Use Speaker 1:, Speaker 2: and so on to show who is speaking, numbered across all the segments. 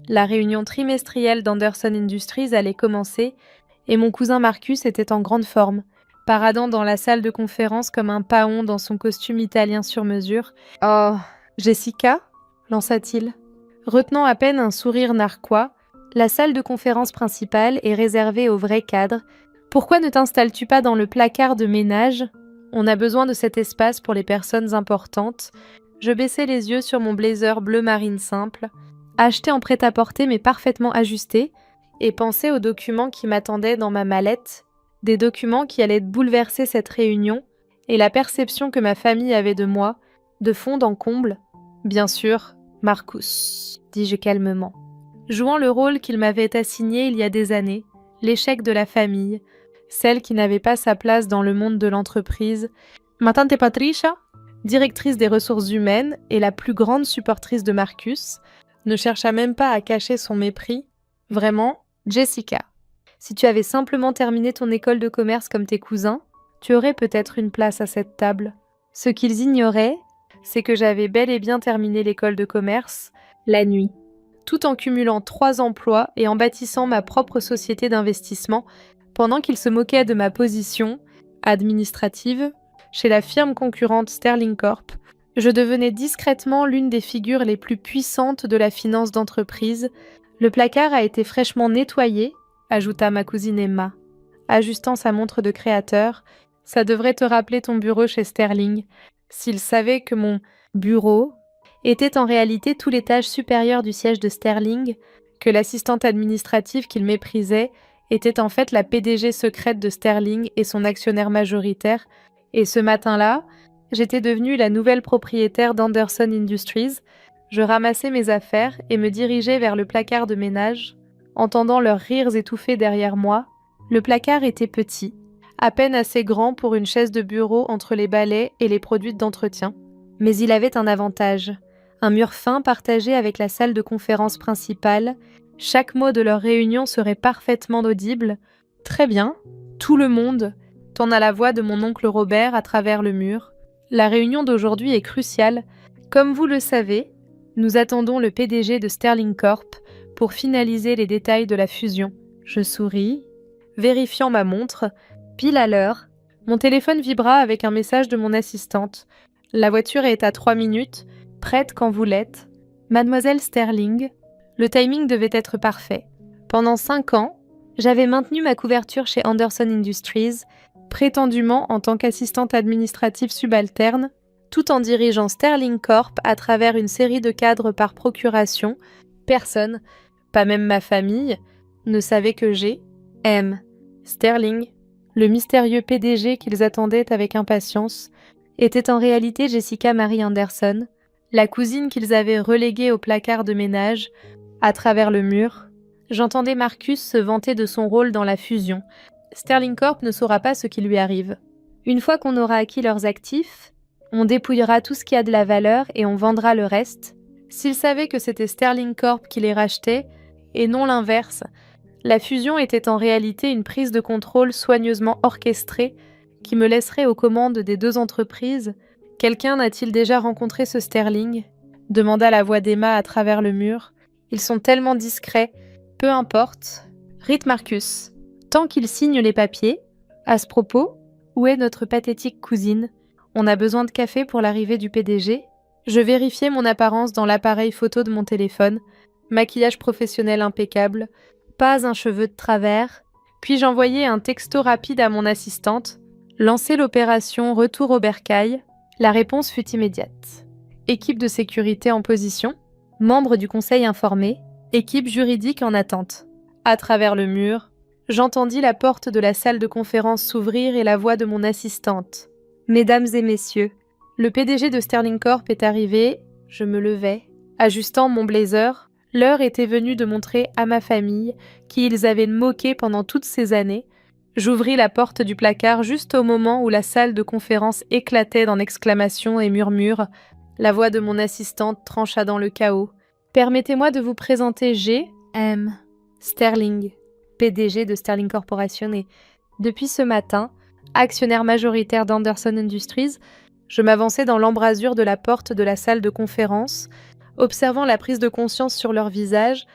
Speaker 1: La réunion trimestrielle d'Anderson Industries allait commencer et mon cousin Marcus était en grande forme, paradant dans la salle de conférence comme un paon dans son costume italien sur mesure. « Oh, Jessica ?» lança-t-il. Retenant à peine un sourire narquois, la salle de conférence principale est réservée aux vrais cadres. Pourquoi ne t'installes-tu pas dans le placard de ménage ? On a besoin de cet espace pour les personnes importantes. Je baissai les yeux sur mon blazer bleu marine simple, acheté en prêt-à-porter mais parfaitement ajusté, et pensais aux documents qui m'attendaient dans ma mallette, des documents qui allaient bouleverser cette réunion et la perception que ma famille avait de moi, de fond en comble. Bien sûr, Marcus, dis-je calmement, jouant le rôle qu'il m'avait assigné il y a des années, l'échec de la famille, celle qui n'avait pas sa place dans le monde de l'entreprise. Ma tante Patricia, directrice des ressources humaines et la plus grande supportrice de Marcus, ne chercha même pas à cacher son mépris. Vraiment, Jessica, si tu avais simplement terminé ton école de commerce comme tes cousins, tu aurais peut-être une place à cette table. Ce qu'ils ignoraient, c'est que j'avais bel et bien terminé l'école de commerce la nuit, tout en cumulant 3 emplois et en bâtissant ma propre société d'investissement, pendant qu'ils se moquaient de ma position administrative chez la firme concurrente Sterling Corp. Je devenais discrètement l'une des figures les plus puissantes de la finance d'entreprise. Le placard a été fraîchement nettoyé, ajouta ma cousine Emma, ajustant sa montre de créateur. Ça devrait te rappeler ton bureau chez Sterling. S'il savait que mon bureau était en réalité tout l'étage supérieur du siège de Sterling, que l'assistante administrative qu'il méprisait était en fait la PDG secrète de Sterling et son actionnaire majoritaire, et ce matin-là, j'étais devenue la nouvelle propriétaire d'Anderson Industries. Je ramassais mes affaires et me dirigeais vers le placard de ménage, entendant leurs rires étouffés derrière moi. Le placard était petit, à peine assez grand pour une chaise de bureau entre les balais et les produits d'entretien. Mais il avait un avantage, un mur fin partagé avec la salle de conférence principale. Chaque mot de leur réunion serait parfaitement audible. Très bien, tout le monde, tonna la voix de mon oncle Robert à travers le mur. La réunion d'aujourd'hui est cruciale. Comme vous le savez, nous attendons le PDG de Sterling Corp pour finaliser les détails de la fusion. Je souris, vérifiant ma montre. Pile à l'heure, mon téléphone vibra avec un message de mon assistante. La voiture est à 3 minutes, prête quand vous l'êtes. Mademoiselle Sterling. Le timing devait être parfait. Pendant 5 ans, j'avais maintenu ma couverture chez Anderson Industries, prétendument en tant qu'assistante administrative subalterne, tout en dirigeant Sterling Corp à travers une série de cadres par procuration. Personne, pas même ma famille, ne savait que Sterling, le mystérieux PDG qu'ils attendaient avec impatience, était en réalité Jessica Marie Anderson, la cousine qu'ils avaient reléguée au placard de ménage. À travers le mur, j'entendais Marcus se vanter de son rôle dans la fusion. Sterling Corp ne saura pas ce qui lui arrive. Une fois qu'on aura acquis leurs actifs, on dépouillera tout ce qui a de la valeur et on vendra le reste. S'ils savaient que c'était Sterling Corp qui les rachetait, et non l'inverse, la fusion était en réalité une prise de contrôle soigneusement orchestrée qui me laisserait aux commandes des 2 entreprises. Quelqu'un n'a-t-il déjà rencontré ce Sterling ? Demanda la voix d'Emma à travers le mur. Ils sont tellement discrets. Peu importe. Rite Marcus. Tant qu'il signe les papiers. À ce propos, où est notre pathétique cousine ? On a besoin de café pour l'arrivée du PDG. Je vérifiais mon apparence dans l'appareil photo de mon téléphone. Maquillage professionnel impeccable. Pas un cheveu de travers. Puis j'envoyai un texto rapide à mon assistante. Lancer l'opération Retour au bercail. La réponse fut immédiate. Équipe de sécurité en position. Membre du conseil informé. Équipe juridique en attente. À travers le mur, j'entendis la porte de la salle de conférence s'ouvrir et la voix de mon assistante. « Mesdames et messieurs, le PDG de Sterling Corp est arrivé. » Je me levai, ajustant mon blazer. L'heure était venue de montrer à ma famille qui ils avaient moqué pendant toutes ces années. J'ouvris la porte du placard juste au moment où la salle de conférence éclatait dans exclamations et murmures. La voix de mon assistante trancha dans le chaos. « Permettez-moi de vous présenter G.M. Sterling, PDG de Sterling Corporation et, depuis ce matin, actionnaire majoritaire d'Anderson Industries. » Je m'avançais dans l'embrasure de la porte de la salle de conférence, observant la prise de conscience sur leur visage.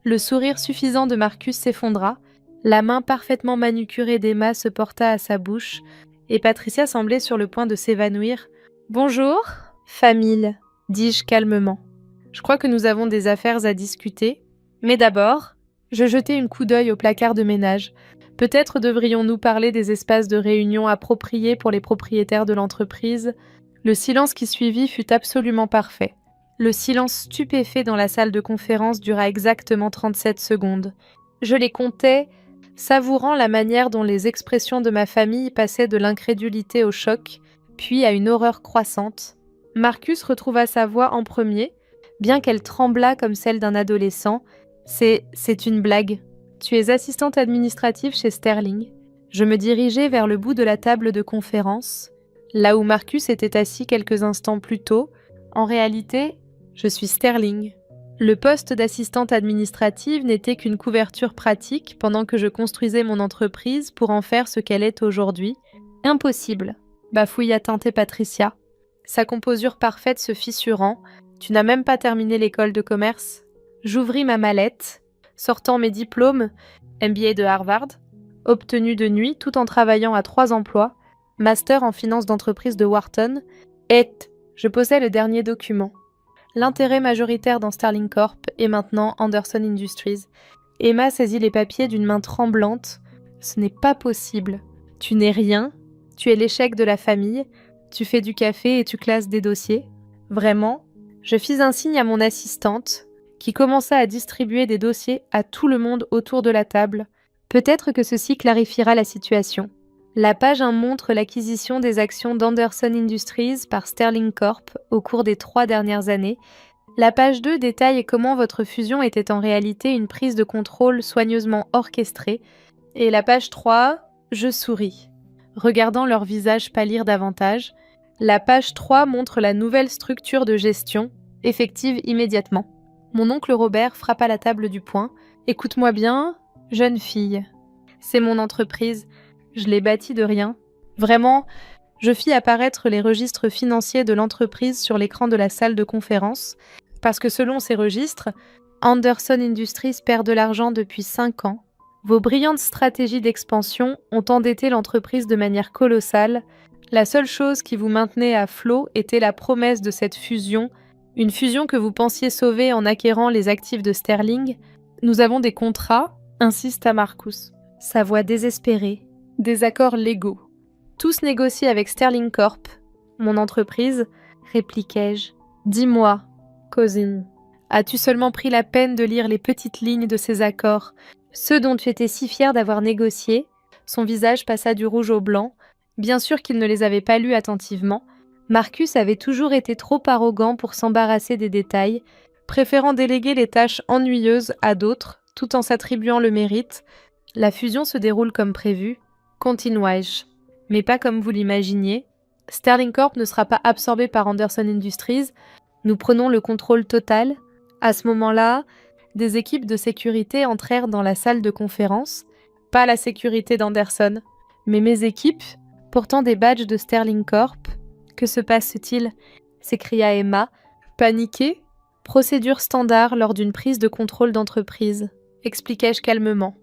Speaker 1: Le sourire suffisant de Marcus s'effondra, la main parfaitement manucurée d'Emma se porta à sa bouche, et Patricia semblait sur le point de s'évanouir. « Bonjour, famille », dis-je calmement. « Je crois que nous avons des affaires à discuter. Mais d'abord, je jetai un coup d'œil au placard de ménage. Peut-être devrions-nous parler des espaces de réunion appropriés pour les propriétaires de l'entreprise. » Le silence qui suivit fut absolument parfait. Le silence stupéfait dans la salle de conférence dura exactement 37 secondes. Je les comptais, savourant la manière dont les expressions de ma famille passaient de l'incrédulité au choc, puis à une horreur croissante. Marcus retrouva sa voix en premier, bien qu'elle tremblât comme celle d'un adolescent. « C'est une blague. Tu es assistante administrative chez Sterling. » Je me dirigeai vers le bout de la table de conférence, là où Marcus était assis quelques instants plus tôt. En réalité, je suis Sterling. Le poste d'assistante administrative n'était qu'une couverture pratique pendant que je construisais mon entreprise pour en faire ce qu'elle est aujourd'hui. Impossible, bafouilla teinté Patricia. Sa composure parfaite se fissurant. Tu n'as même pas terminé l'école de commerce. J'ouvris ma mallette, sortant mes diplômes, MBA de Harvard, obtenu de nuit tout en travaillant à 3 emplois, master en finance d'entreprise de Wharton, et je posais le dernier document. L'intérêt majoritaire dans Sterling Corp est maintenant Anderson Industries. Emma saisit les papiers d'une main tremblante. Ce n'est pas possible. Tu n'es rien. Tu es l'échec de la famille. Tu fais du café et tu classes des dossiers. Vraiment? Je fis un signe à mon assistante, qui commença à distribuer des dossiers à tout le monde autour de la table. Peut-être que ceci clarifiera la situation. La page 1 montre l'acquisition des actions d'Anderson Industries par Sterling Corp au cours des 3 dernières années. La page 2 détaille comment votre fusion était en réalité une prise de contrôle soigneusement orchestrée. Et la page 3, je souris, regardant leur visage pâlir davantage. La page 3 montre la nouvelle structure de gestion, effective immédiatement. Mon oncle Robert frappa la table du poing. « Écoute-moi bien, jeune fille. C'est mon entreprise. Je l'ai bâtie de rien. Vraiment, je fis apparaître les registres financiers de l'entreprise sur l'écran de la salle de conférence, parce que selon ces registres, Anderson Industries perd de l'argent depuis 5 ans. Vos brillantes stratégies d'expansion ont endetté l'entreprise de manière colossale. La seule chose qui vous maintenait à flot était la promesse de cette fusion, une fusion que vous pensiez sauver en acquérant les actifs de Sterling. Nous avons des contrats, insista Marcus, sa voix désespérée. Des accords légaux. Tous négociés avec Sterling Corp, mon entreprise, répliquai-je. Dis-moi, cousine, as-tu seulement pris la peine de lire les petites lignes de ces accords, ceux dont tu étais si fier d'avoir négocié? Son visage passa du rouge au blanc. Bien sûr qu'il ne les avait pas lus attentivement. Marcus avait toujours été trop arrogant pour s'embarrasser des détails, préférant déléguer les tâches ennuyeuses à d'autres, tout en s'attribuant le mérite. La fusion se déroule comme prévu. Continuai-je, mais pas comme vous l'imaginiez. Sterling Corp ne sera pas absorbé par Anderson Industries. Nous prenons le contrôle total. À ce moment-là, des équipes de sécurité entrèrent dans la salle de conférence. Pas la sécurité d'Anderson, mais mes équipes, portant des badges de Sterling Corp. Que se passe-t-il? S'écria Emma, paniquée. Procédure standard lors d'une prise de contrôle d'entreprise, expliquai-je calmement.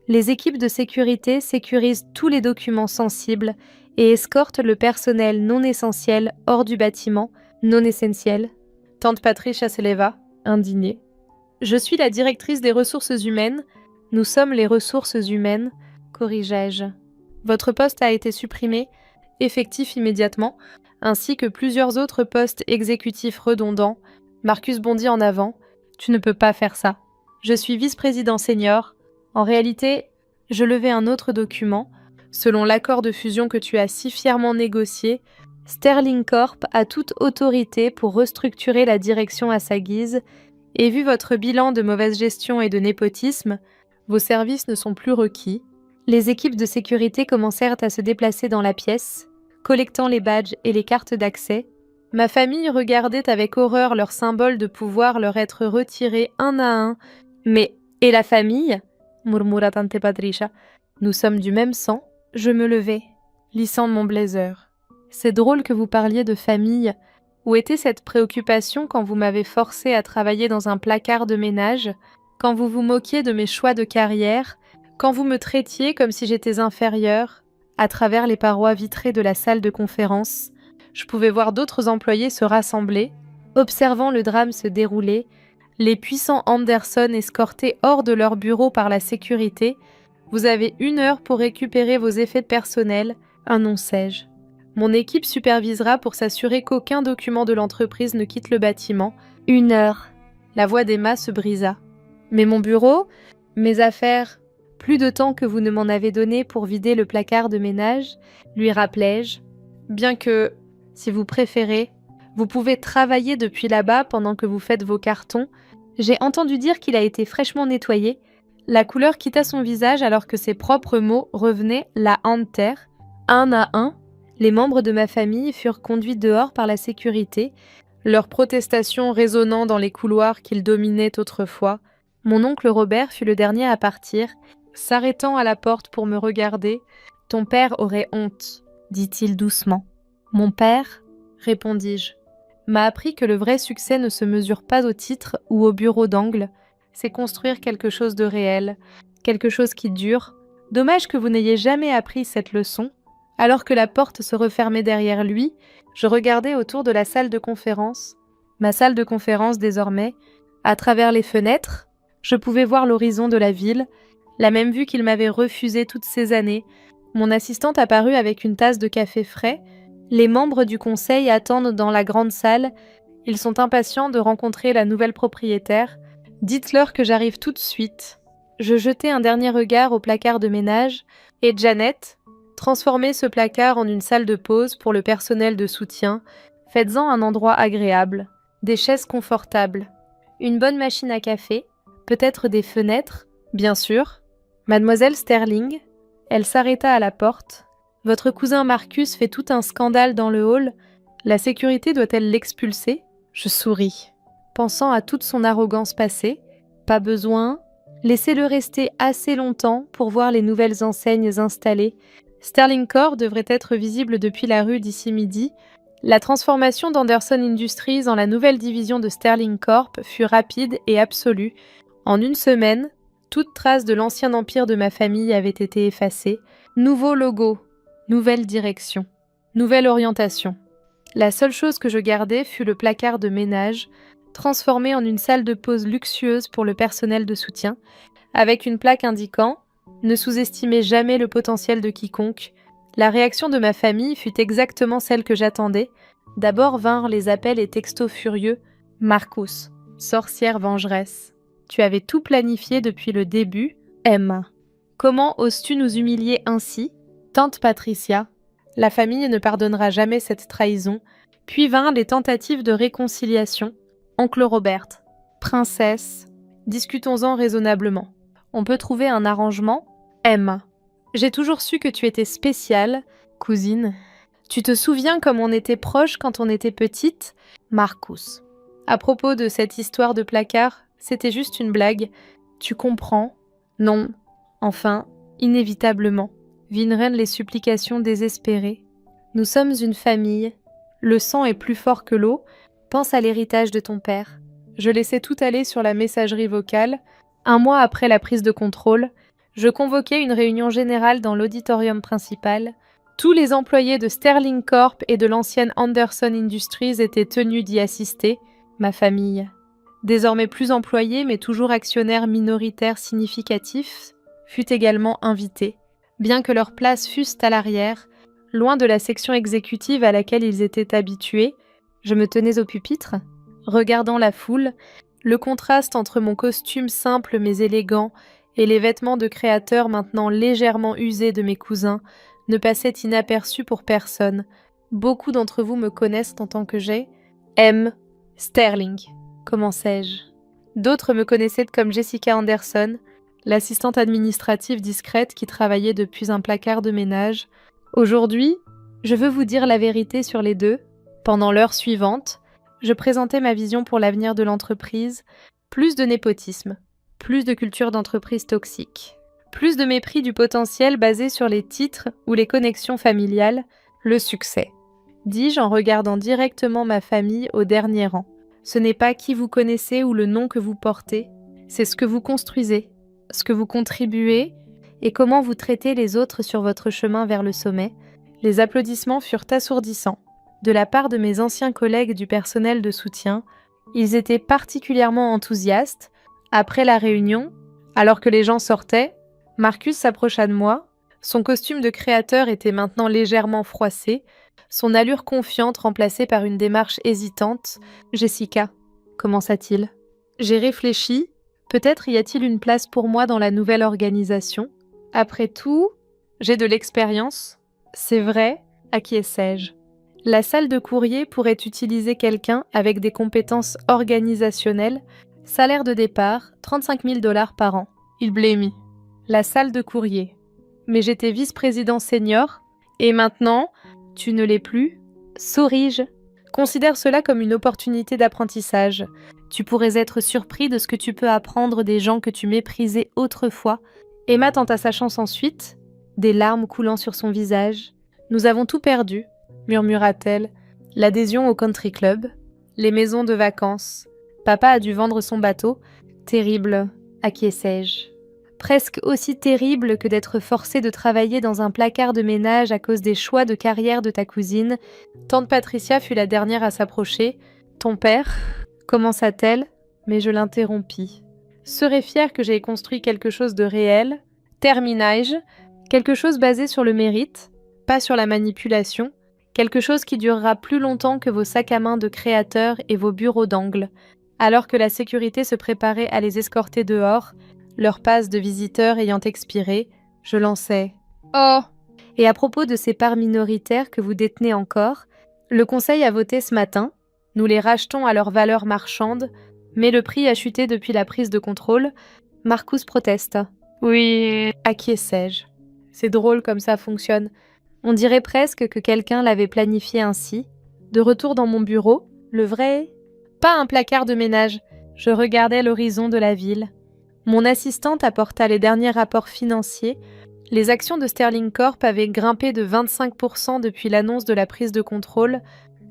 Speaker 1: Les équipes de sécurité sécurisent tous les documents sensibles et escortent le personnel non essentiel hors du bâtiment, non essentiel. Tante Patricia se leva, indignée. Je suis la directrice des ressources humaines. Nous sommes les ressources humaines, corrigeai-je. Votre poste a été supprimé, effectif immédiatement, ainsi que plusieurs autres postes exécutifs redondants. Marcus bondit en avant. Tu ne peux pas faire ça. Je suis vice-président senior. En réalité, je levai un autre document. Selon l'accord de fusion que tu as si fièrement négocié, Sterling Corp a toute autorité pour restructurer la direction à sa guise, et vu votre bilan de mauvaise gestion et de népotisme, vos services ne sont plus requis. Les équipes de sécurité commencèrent à se déplacer dans la pièce, collectant les badges et les cartes d'accès. Ma famille regardait avec horreur leurs symboles de pouvoir leur être retirés un à un. Mais, et la famille ? Murmura tante Patricia. Nous sommes du même sang. Je me levai, lissant mon blazer. C'est drôle que vous parliez de famille. Où était cette préoccupation quand vous m'avez forcé à travailler dans un placard de ménage? quand vous vous moquiez de mes choix de carrière, quand vous me traitiez comme si j'étais inférieure, à travers les parois vitrées de la salle de conférence, je pouvais voir d'autres employés se rassembler, observant le drame se dérouler, les puissants Anderson escortés hors de leur bureau par la sécurité. Vous avez 1 heure pour récupérer vos effets personnels, annoncai-je. Mon équipe supervisera pour s'assurer qu'aucun document de l'entreprise ne quitte le bâtiment. 1 heure. La voix d'Emma se brisa. Mais mon bureau, mes affaires, plus de temps que vous ne m'en avez donné pour vider le placard de ménage, lui rappelai-je. Bien que, si vous préférez, vous pouvez travailler depuis là-bas pendant que vous faites vos cartons. J'ai entendu dire qu'il a été fraîchement nettoyé. La couleur quitta son visage alors que ses propres mots revenaient la hantèrent. 1 à 1, les membres de ma famille furent conduits dehors par la sécurité, leurs protestations résonnant dans les couloirs qu'ils dominaient autrefois. Mon oncle Robert fut le dernier à partir, s'arrêtant à la porte pour me regarder. « Ton père aurait honte, dit-il doucement. »« Mon père ?» répondis-je. M'a appris que le vrai succès ne se mesure pas au titre ou au bureau d'angle, c'est construire quelque chose de réel, quelque chose qui dure. Dommage que vous n'ayez jamais appris cette leçon. Alors que la porte se refermait derrière lui, je regardais autour de la salle de conférence. Ma salle de conférence désormais, à travers les fenêtres, je pouvais voir l'horizon de la ville, la même vue qu'il m'avait refusée toutes ces années. Mon assistante apparut avec une tasse de café frais. Les membres du conseil attendent dans la grande salle. Ils sont impatients de rencontrer la nouvelle propriétaire. Dites-leur que j'arrive tout de suite. Je jetai un dernier regard au placard de ménage et Janet, transformez ce placard en une salle de pause pour le personnel de soutien. Faites-en un endroit agréable, des chaises confortables, une bonne machine à café, peut-être des fenêtres, bien sûr. Mademoiselle Sterling, elle s'arrêta à la porte. Votre cousin Marcus fait tout un scandale dans le hall. La sécurité doit-elle l'expulser ? Je souris, pensant à toute son arrogance passée. Pas besoin. Laissez-le rester assez longtemps pour voir les nouvelles enseignes installées. Sterling Corp devrait être visible depuis la rue d'ici midi. La transformation d'Anderson Industries en la nouvelle division de Sterling Corp fut rapide et absolue. En 1 semaine, toute trace de l'ancien empire de ma famille avait été effacée. Nouveau logo, nouvelle direction, nouvelle orientation. La seule chose que je gardais fut le placard de ménage, transformé en une salle de pause luxueuse pour le personnel de soutien, avec une plaque indiquant « Ne sous-estimez jamais le potentiel de quiconque ». La réaction de ma famille fut exactement celle que j'attendais. D'abord vinrent les appels et textos furieux. « Marcus, sorcière vengeresse, tu avais tout planifié depuis le début. M. Comment oses-tu nous humilier ainsi ? Tante Patricia, la famille ne pardonnera jamais cette trahison. » Puis vinrent les tentatives de réconciliation. Oncle Robert, princesse, discutons-en raisonnablement. On peut trouver un arrangement. M. J'ai toujours su que tu étais spéciale, cousine. Tu te souviens comme on était proches quand on était petite ? Marcus. À propos de cette histoire de placard, c'était juste une blague. Tu comprends ? Non. Enfin, inévitablement, vinrent les supplications désespérées. Nous sommes une famille. Le sang est plus fort que l'eau. Pense à l'héritage de ton père. Je laissais tout aller sur la messagerie vocale. 1 mois après la prise de contrôle, je convoquai une réunion générale dans l'auditorium principal. Tous les employés de Sterling Corp et de l'ancienne Anderson Industries étaient tenus d'y assister. Ma famille, désormais plus employée mais toujours actionnaire minoritaire significatif, fut également invitée. Bien que leurs places fussent à l'arrière, loin de la section exécutive à laquelle ils étaient habitués, je me tenais au pupitre, regardant la foule. Le contraste entre mon costume simple mais élégant et les vêtements de créateur maintenant légèrement usés de mes cousins ne passait inaperçu pour personne. Beaucoup d'entre vous me connaissent en tant que j'ai M. Sterling, commençai-je. D'autres me connaissaient comme Jessica Anderson, l'assistante administrative discrète qui travaillait depuis un placard de ménage. Aujourd'hui, je veux vous dire la vérité sur les deux. Pendant l'heure suivante, je présentais ma vision pour l'avenir de l'entreprise. Plus de népotisme, plus de culture d'entreprise toxique, plus de mépris du potentiel basé sur les titres ou les connexions familiales, le succès. Dis-je en regardant directement ma famille au dernier rang. Ce n'est pas qui vous connaissez ou le nom que vous portez, c'est ce que vous construisez, ce que vous contribuez et comment vous traitez les autres sur votre chemin vers le sommet. Les applaudissements furent assourdissants. De la part de mes anciens collègues du personnel de soutien, ils étaient particulièrement enthousiastes. Après la réunion, alors que les gens sortaient, Marcus s'approcha de moi. Son costume de créateur était maintenant légèrement froissé, son allure confiante remplacée par une démarche hésitante. « Jessica », commença-t-il. J'ai réfléchi. Peut-être y a-t-il une place pour moi dans la nouvelle organisation. Après tout, j'ai de l'expérience. C'est vrai, acquiesçai-je. La salle de courrier pourrait utiliser quelqu'un avec des compétences organisationnelles. Salaire de départ, 35 000 $ par an. Il blêmit. La salle de courrier. Mais j'étais vice-président senior, et maintenant, tu ne l'es plus. Souris-je. Considère cela comme une opportunité d'apprentissage. Tu pourrais être surpris de ce que tu peux apprendre des gens que tu méprisais autrefois. Emma tenta sa chance ensuite, des larmes coulant sur son visage. Nous avons tout perdu, murmura-t-elle. L'adhésion au country club, les maisons de vacances. Papa a dû vendre son bateau. Terrible, acquiesçai-je. Presque aussi terrible que d'être forcé de travailler dans un placard de ménage à cause des choix de carrière de ta cousine. Tante Patricia fut la dernière à s'approcher. Ton père, commença-t-elle, mais je l'interrompis. Serais fier que j'aie construit quelque chose de réel, terminai-je, quelque chose basé sur le mérite, pas sur la manipulation, quelque chose qui durera plus longtemps que vos sacs à main de créateurs et vos bureaux d'angle. Alors que la sécurité se préparait à les escorter dehors, leur passe de visiteurs ayant expiré, je lançai « Oh !» Et à propos de ces parts minoritaires que vous détenez encore, le Conseil a voté ce matin, nous les rachetons à leur valeur marchande, mais le prix a chuté depuis la prise de contrôle. Marcus proteste. Oui, acquiesçai-je. C'est drôle comme ça fonctionne. On dirait presque que quelqu'un l'avait planifié ainsi. De retour dans mon bureau, le vrai... Pas un placard de ménage. Je regardais l'horizon de la ville. Mon assistante apporta les derniers rapports financiers. Les actions de Sterling Corp avaient grimpé de 25% depuis l'annonce de la prise de contrôle.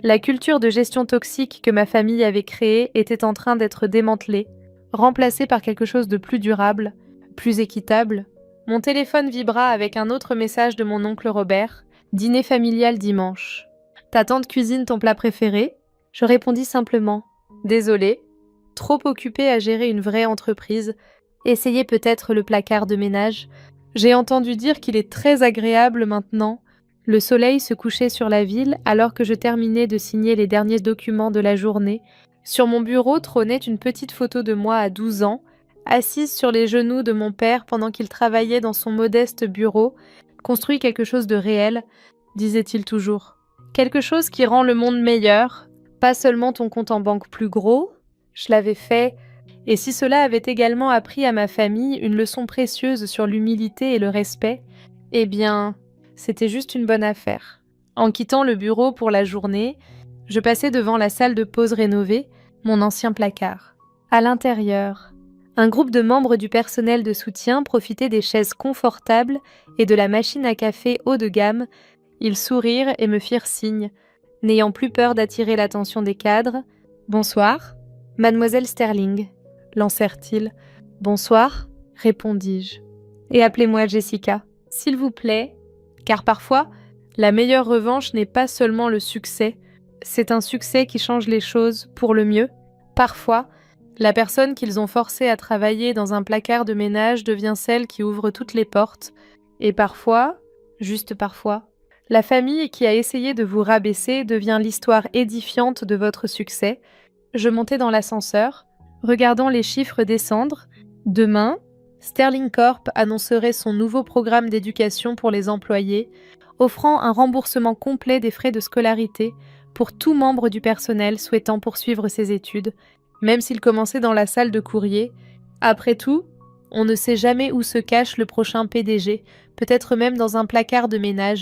Speaker 1: La culture de gestion toxique que ma famille avait créée était en train d'être démantelée, remplacée par quelque chose de plus durable, plus équitable. Mon téléphone vibra avec un autre message de mon oncle Robert. Dîner familial dimanche. Ta tante cuisine ton plat préféré? Je répondis simplement. Désolée. Trop occupée à gérer une vraie entreprise. Essayez peut-être le placard de ménage. J'ai entendu dire qu'il est très agréable maintenant. Le soleil se couchait sur la ville alors que je terminais de signer les derniers documents de la journée. Sur mon bureau trônait une petite photo de moi à 12 ans, assise sur les genoux de mon père pendant qu'il travaillait dans son modeste bureau. Construis quelque chose de réel, disait-il toujours. Quelque chose qui rend le monde meilleur, pas seulement ton compte en banque plus gros. Je l'avais fait, et si cela avait également appris à ma famille une leçon précieuse sur l'humilité et le respect, eh bien... C'était juste une bonne affaire. En quittant le bureau pour la journée, je passais devant la salle de pause rénovée, mon ancien placard. À l'intérieur, un groupe de membres du personnel de soutien profitait des chaises confortables et de la machine à café haut de gamme. Ils sourirent et me firent signe, n'ayant plus peur d'attirer l'attention des cadres. « Bonsoir, mademoiselle Sterling », lancèrent-ils. « Bonsoir », répondis-je. « Et appelez-moi Jessica, s'il vous plaît. » Car parfois, la meilleure revanche n'est pas seulement le succès, c'est un succès qui change les choses pour le mieux. Parfois, la personne qu'ils ont forcée à travailler dans un placard de ménage devient celle qui ouvre toutes les portes. Et parfois, juste parfois, la famille qui a essayé de vous rabaisser devient l'histoire édifiante de votre succès. Je montais dans l'ascenseur, regardant les chiffres descendre. Demain, Sterling Corp annoncerait son nouveau programme d'éducation pour les employés, offrant un remboursement complet des frais de scolarité pour tout membre du personnel souhaitant poursuivre ses études, même s'il commençait dans la salle de courrier. Après tout, on ne sait jamais où se cache le prochain PDG, peut-être même dans un placard de ménage.